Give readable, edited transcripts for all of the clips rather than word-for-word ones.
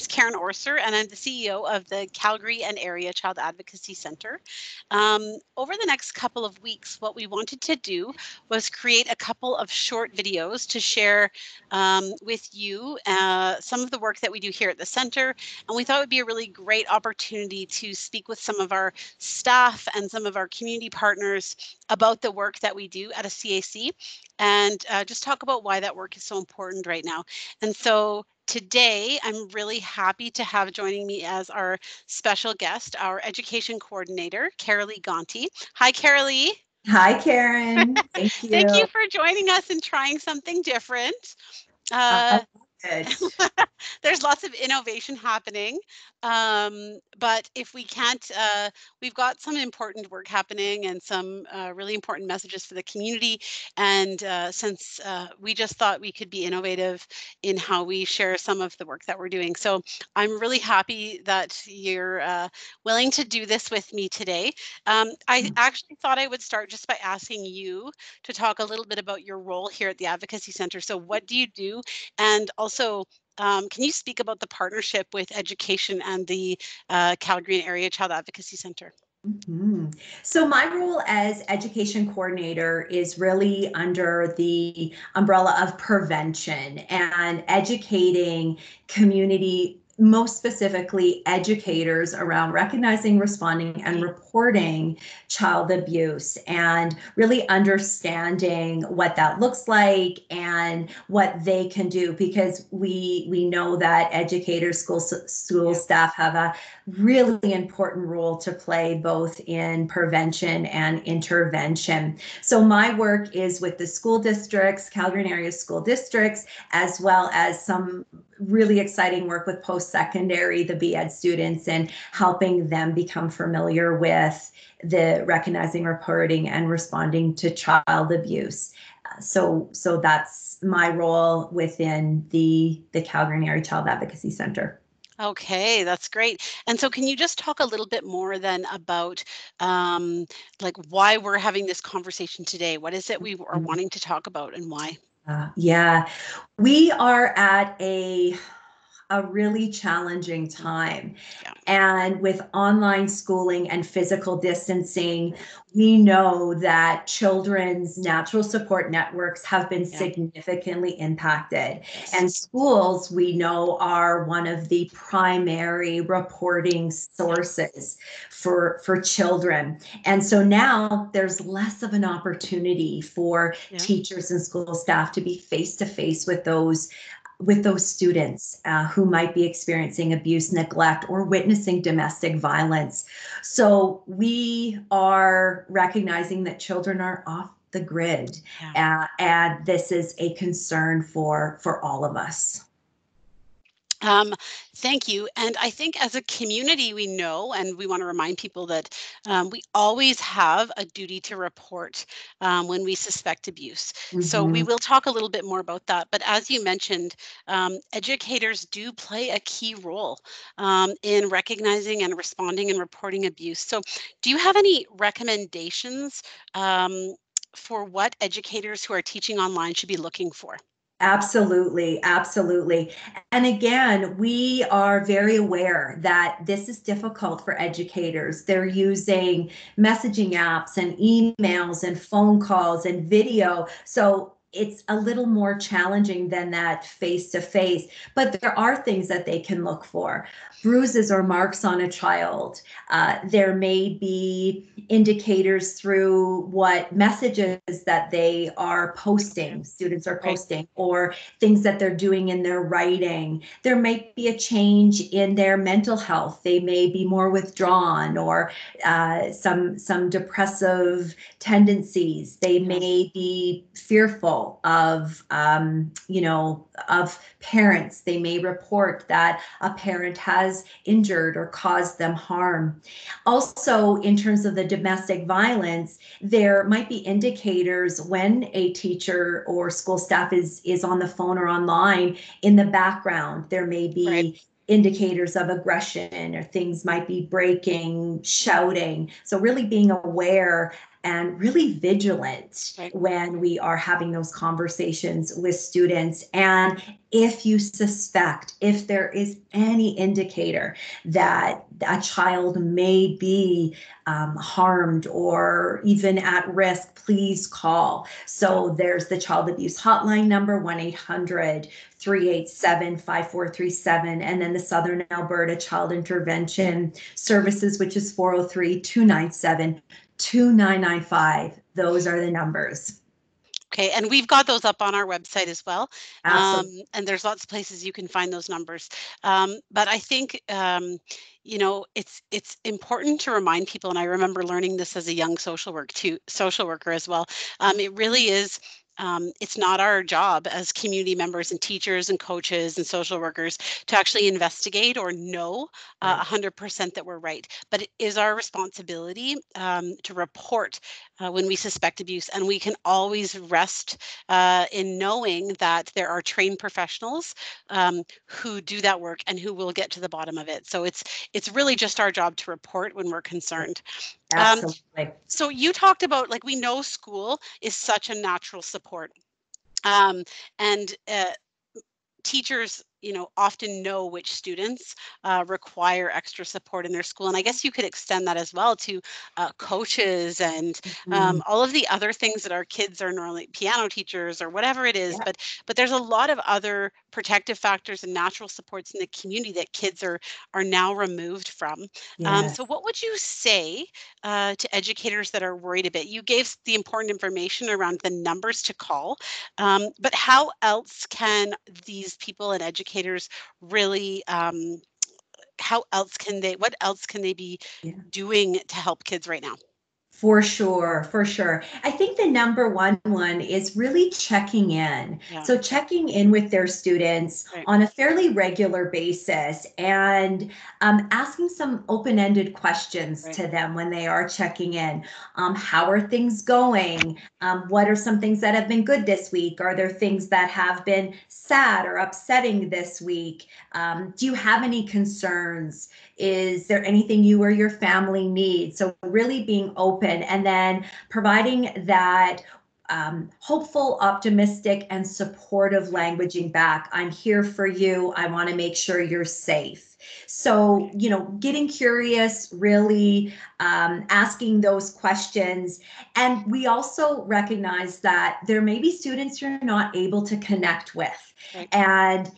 name's Karen Orser, and I'm the CEO of the Calgary and Area Child Advocacy Centre. Over the next couple of weeks, what we wanted to do was create a couple of short videos to share with you some of the work that we do here at the centre. And we thought it would be a really great opportunity to speak with some of our staff and some of our community partners about the work that we do at a CAC, and just talk about why that work is so important right now. And so today, I'm really happy to have joining me as our special guest, our education coordinator, Carolee Gonty. Hi, Carolee. Hi, Karen. Thank Thank you you. for joining us and trying something different. I Uh, love it. there's lots of innovation happening, but if we can't, we've got some important work happening and some really important messages for the community. And since we just thought we could be innovative in how we share some of the work that we're doing. So I'm really happy that you're willing to do this with me today. I actually thought I would start just by asking you to talk a little bit about your role here at the Advocacy Centre. So what do you do? And also, can you speak about the partnership with education and the Calgary and Area Child Advocacy Centre? So my role as education coordinator is really under the umbrella of prevention and educating community, most specifically educators, around recognizing, responding, and reporting child abuse, and really understanding what that looks like and what they can do, because we know that educators, school staff have a really important role to play both in prevention and intervention. So my work is with the school districts, Calgary and area school districts, as well as some really exciting work with post-secondary, the BEd students, and helping them become familiar with the recognizing, reporting, and responding to child abuse. So that's my role within the Calgary and Area Child Advocacy Centre. Okay, that's great. And so can you just talk a little bit more then about like why we're having this conversation today? What is it we are wanting to talk about and why? Yeah, we are at a really challenging time. Yeah. And with online schooling and physical distancing, we know that children's natural support networks have been Yeah. significantly impacted. Yes. And schools, we know, are one of the primary reporting sources for children. And so now there's less of an opportunity for Yeah. teachers and school staff to be face to face with those students who might be experiencing abuse, neglect, or witnessing domestic violence. So we are recognizing that children are off the grid, and this is a concern for all of us. Thank you. And I think as a community, we know, and we want to remind people that we always have a duty to report when we suspect abuse. So we will talk a little bit more about that. But as you mentioned, educators do play a key role in recognizing and responding and reporting abuse. So do you have any recommendations for what educators who are teaching online should be looking for? Absolutely, absolutely. And again, we are very aware that this is difficult for educators. They're using messaging apps and emails and phone calls and video. So it's a little more challenging than that face to face, but there are things that they can look for. Bruises or marks on a child. There may be indicators through what messages that they are posting, students are posting, or things that they're doing in their writing. There might be a change in their mental health. They may be more withdrawn, or some depressive tendencies. They may be fearful of of parents. They may report that a parent has injured or caused them harm. Also, in terms of the domestic violence, there might be indicators when a teacher or school staff is on the phone or online. In the background, there may be indicators of aggression, or things might be breaking, shouting. So really being aware and really vigilant Right. when we are having those conversations with students. And if you suspect, if there is any indicator that a child may be harmed or even at risk, please call. So there's the child abuse hotline number, 1-800-387-5437, and then the Southern Alberta Child Intervention Services, which is 403-297-2995. Those are the numbers. Okay, and we've got those up on our website as well. Absolutely. And there's lots of places you can find those numbers. But I think it's important to remind people, and I remember learning this as a young social worker as well. It really is. It's not our job as community members and teachers and coaches and social workers to actually investigate or know 100% that we're right. But it is our responsibility to report when we suspect abuse, and we can always rest in knowing that there are trained professionals who do that work and who will get to the bottom of it. So it's really just our job to report when we're concerned. Absolutely. So you talked about, like, we know school is such a natural support, and teachers often know which students require extra support in their school. And I guess you could extend that as well to coaches and all of the other things that our kids are normally, piano teachers or whatever it is. Yeah. But there's a lot of other protective factors and natural supports in the community that kids are now removed from. Yes. So what would you say to educators that are worried a bit? You gave the important information around the numbers to call, but how else can these people and educators really, what else can they be Yeah. doing to help kids right now? For sure, for sure. I think the number one is really checking in. Yeah. So checking in with their students Right. on a fairly regular basis and asking some open-ended questions Right. to them when they are checking in. How are things going? What are some things that have been good this week? Are there things that have been sad or upsetting this week? Do you have any concerns? Is there anything you or your family need? So really being open and then providing that hopeful, optimistic, and supportive languaging back. I'm here for you. I want to make sure you're safe. So, getting curious, really asking those questions. And we also recognize that there may be students you're not able to connect with. Right. And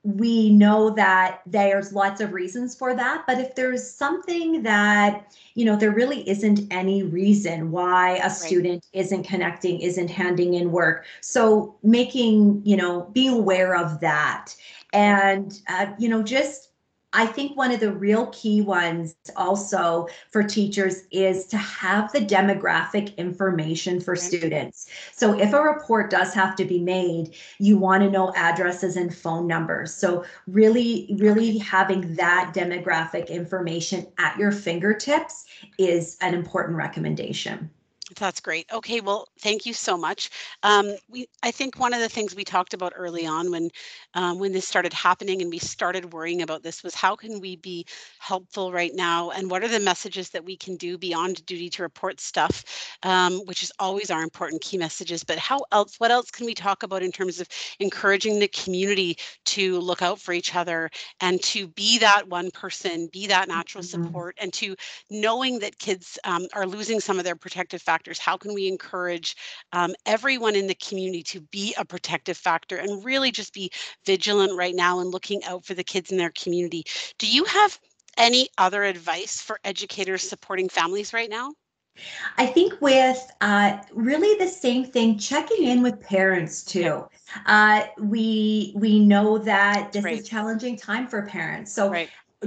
we know that there's lots of reasons for that, but if there's something that, there really isn't any reason why a student isn't connecting, isn't handing in work. So making, being aware of that. And, just I think one of the real key ones also for teachers is to have the demographic information for students. So if a report does have to be made, you want to know addresses and phone numbers. So really having that demographic information at your fingertips is an important recommendation. That's great. Okay, well, thank you so much. I think one of the things we talked about early on when this started happening and we started worrying about this was, how can we be helpful right now, and what are the messages that we can do beyond duty to report stuff, which is always our important key messages. But what else can we talk about in terms of encouraging the community to look out for each other and to be that one person, be that natural support, and to knowing that kids are losing some of their protective factors? How can we encourage everyone in the community to be a protective factor and really just be vigilant right now and looking out for the kids in their community? Do you have any other advice for educators supporting families right now? I think with really the same thing, checking in with parents too. We know that this is a challenging time for parents. So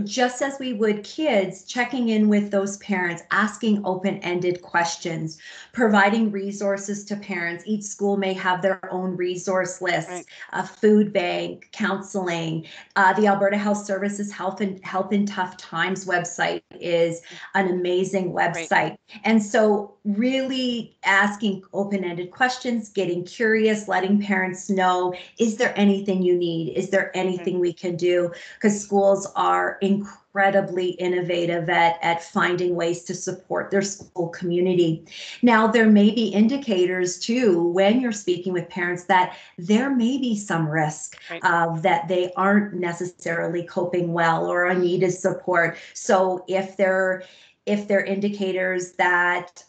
just as we would kids, checking in with those parents, asking open-ended questions, providing resources to parents. Each school may have their own resource lists, a food bank, counseling. The Alberta Health Services Help in Tough Times website is an amazing website. And so really asking open-ended questions, getting curious, letting parents know, is there anything you need? Is there anything we can do? Because schools are incredibly innovative at finding ways to support their school community. Now, there may be indicators too when you're speaking with parents that there may be some risk of that they aren't necessarily coping well or needed support. So if they're indicators that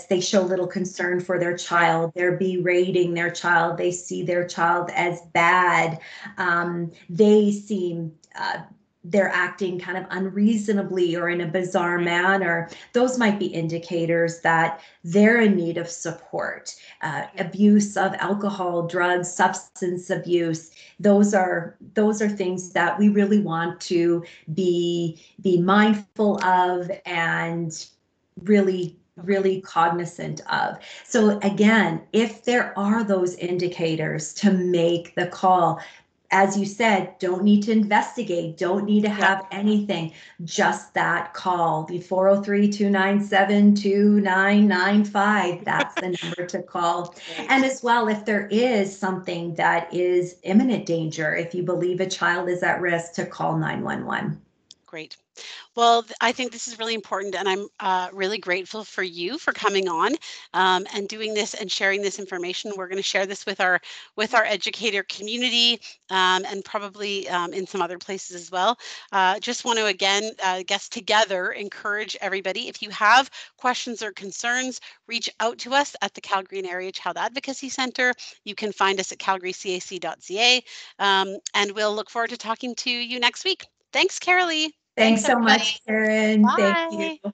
they show little concern for their child, they're berating their child, they see their child as bad, they seem they're acting kind of unreasonably or in a bizarre manner, those might be indicators that they're in need of support. Abuse of alcohol, drugs, substance abuse, those are things that we really want to be mindful of and really cognizant of. So again, if there are those indicators, to make the call. As you said, don't need to investigate, don't need to have anything, just that call. The 403-297-2995, that's the number to call. And as well, if there is something that is imminent danger, if you believe a child is at risk, to call 911. Great. Well, I think this is really important, and I'm really grateful for you for coming on and doing this and sharing this information. We're going to share this with our educator community and probably in some other places as well. Just want to again, guess together, encourage everybody. If you have questions or concerns, reach out to us at the Calgary and Area Child Advocacy Centre. You can find us at calgarycac.ca, and we'll look forward to talking to you next week. Thanks, Carolee. Thanks so much, Karen. Bye. Thank you.